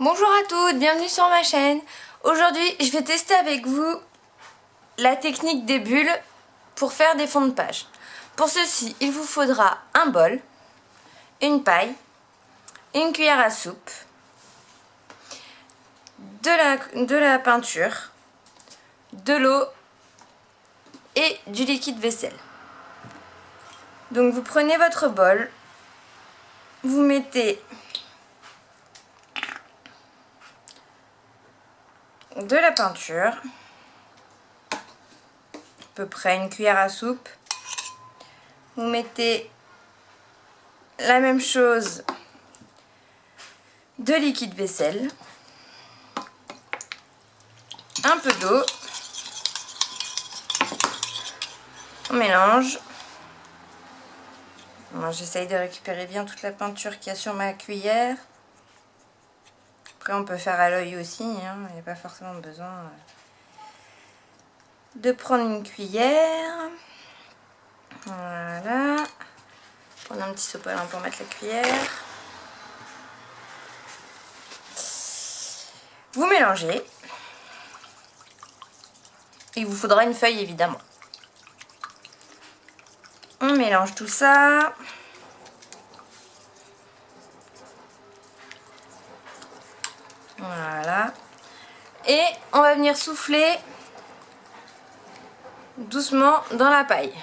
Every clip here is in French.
Bonjour à toutes, bienvenue sur ma chaîne. Aujourd'hui, je vais tester avec vous la technique des bulles pour faire des fonds de page. Pour ceci, il vous faudra un bol, une paille, une cuillère à soupe, de la peinture, de l'eau et du liquide vaisselle. Donc vous prenez votre bol, vous mettez de la peinture, à peu près une cuillère à soupe. Vous mettez la même chose de liquide vaisselle, un peu d'eau, on mélange. Moi j'essaye de récupérer bien toute la peinture qu'il y a sur ma cuillère. Après on peut faire à l'œil aussi, hein, il n'y a pas forcément besoin de prendre une cuillère. Voilà. Prendre un petit sopalin pour mettre la cuillère. Vous mélangez. Il vous faudra une feuille évidemment. On mélange tout ça. Voilà. Et on va venir souffler doucement dans la paille.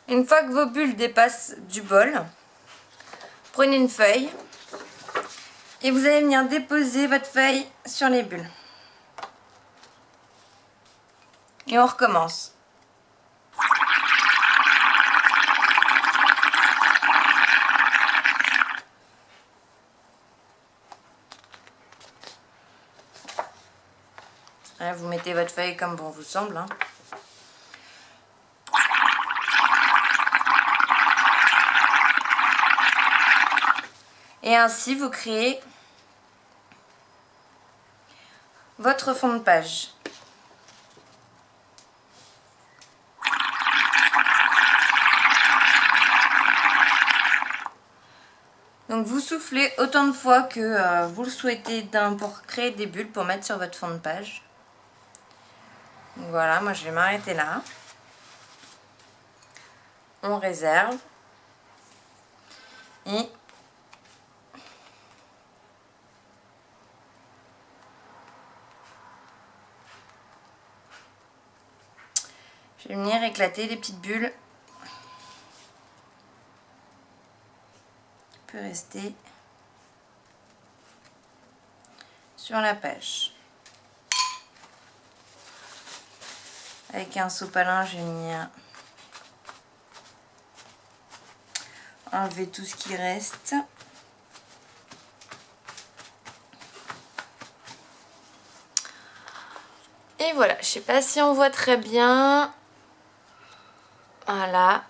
Une fois que vos bulles dépassent du bol, prenez une feuille et vous allez venir déposer votre feuille sur les bulles. Et on recommence. Là, vous mettez votre feuille comme bon vous semble, hein. Et ainsi, vous créez votre fond de page. Donc vous soufflez autant de fois que vous le souhaitez pour créer des bulles pour mettre sur votre fond de page. Donc voilà, moi je vais m'arrêter là. On réserve. Et je vais venir éclater les petites bulles qui peuvent rester sur la page. Avec un sopalin, je vais venir enlever tout ce qui reste. Et voilà, je sais pas si on voit très bien. Voilà.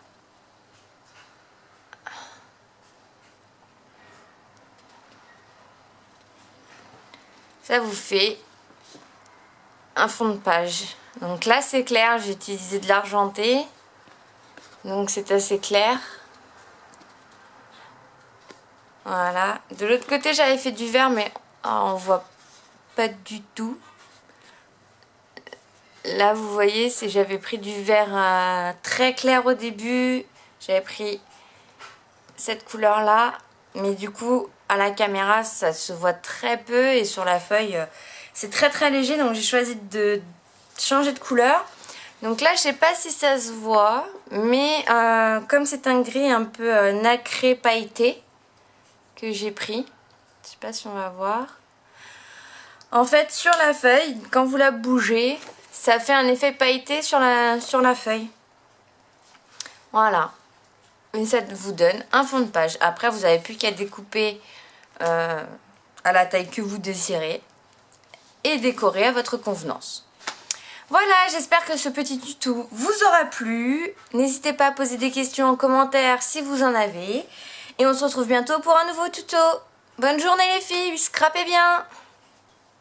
Ça vous fait un fond de page. Donc là c'est clair, j'ai utilisé de l'argenté. Donc c'est assez clair. Voilà. De l'autre côté j'avais fait du vert mais on voit pas du tout. Là vous voyez, j'avais pris du vert très clair au début. J'avais pris cette couleur là. Mais du coup à la caméra ça se voit très peu. Et sur la feuille c'est très léger. Donc j'ai choisi de changer de couleur. Donc là je sais pas si ça se voit. Mais comme c'est un gris un peu nacré pailleté que j'ai pris. Je sais pas si on va voir. En fait sur la feuille quand vous la bougez, ça fait un effet pailleté sur la feuille. Voilà. Et ça vous donne un fond de page. Après, vous n'avez plus qu'à découper à la taille que vous désirez et décorer à votre convenance. Voilà, j'espère que ce petit tuto vous aura plu. N'hésitez pas à poser des questions en commentaire si vous en avez. Et on se retrouve bientôt pour un nouveau tuto. Bonne journée les filles, scrapez bien!